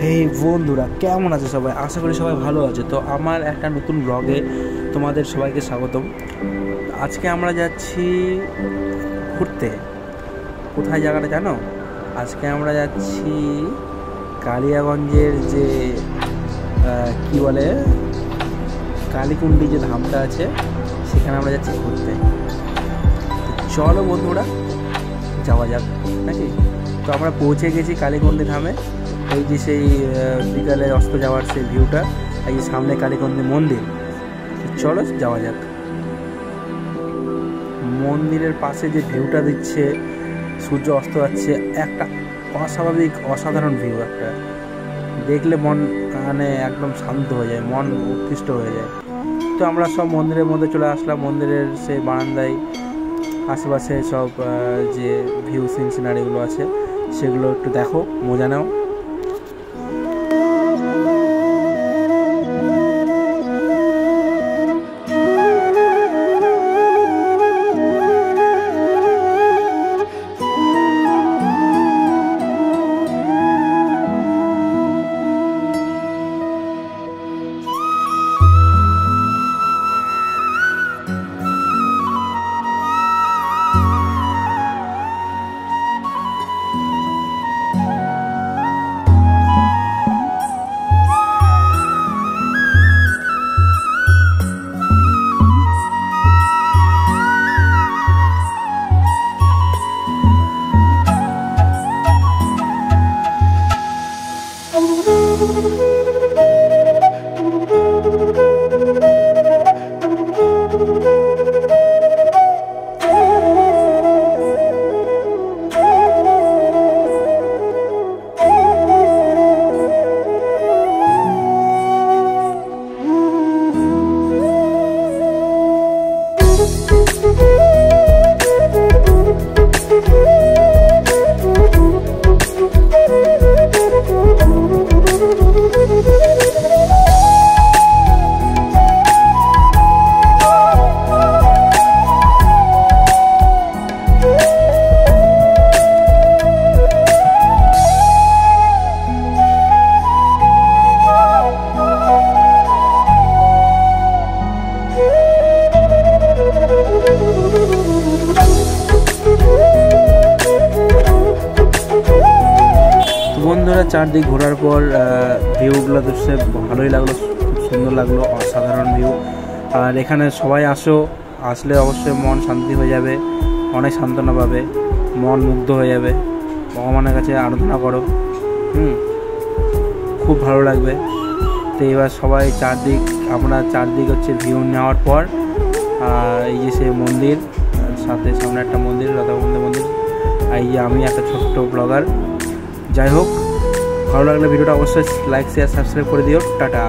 এই বন্ধুরা কেমন আছে সবাই? আশা করি সবাই ভালো আছে। তো আমার একটা নতুন ব্লগে তোমাদের সবাইকে স্বাগতম। আজকে আমরা যাচ্ছি ঘুরতে। কোথায় জায়গাটা জানো? আজকে আমরা যাচ্ছি কালিয়াগঞ্জের যে কি বলে কালীকুণ্ডি যে ধামটা আছে, সেখানে আমরা যাচ্ছি ঘুরতে। চলো বন্ধুরা যাওয়া যাক নাকি। তো আমরা পৌঁছে গেছি কালীকুণ্ডি ধামে। এই যে সেই বিকালে অস্ত যাওয়ার সেই ভিউটা, এই যে সামনে কালীকুণ্ডি মন্দির। চলো যাওয়া যাক। মন্দিরের পাশে যে ভিউটা দিচ্ছে, সূর্য অস্ত যাচ্ছে, একটা অস্বাভাবিক অসাধারণ ভিউ। একটা দেখলে মন মানে একদম শান্ত হয়ে যায়, মন উৎকৃষ্ট হয়ে যায়। তো আমরা সব মন্দিরের মধ্যে চলে আসলাম। মন্দিরের সেই বারান্দায় আশেপাশে সব যে ভিউ সিনারিগুলো আছে সেগুলো একটু দেখো, মজা নাও। বন্ধুরা চারদিক ঘোরার পর ভিউগুলো তো সে ভালোই লাগলো, খুব সুন্দর লাগলো, অসাধারণ ভিউ। আর এখানে সবাই আসলে অবশ্যই মন শান্তি হয়ে যাবে, অনেক সান্ত্বনা পাবে, মন মুগ্ধ হয়ে যাবে। ভগবানের কাছে আরাধনা করো, খুব ভালো লাগবে। তো এবার সবাই আমরা চারদিক হচ্ছে ভিউ নেওয়ার পর এই যে সেই মন্দির, সামনে একটা মন্দির, রাধাকুণ্ডী মন্দির। এই যে আমি একটা ছোট্ট ব্লগার। যাই হোক, ভালো লাগলে ভিডিওটা অবশ্যই লাইক শেয়ার সাবস্ক্রাইব করে দিও। টাটা।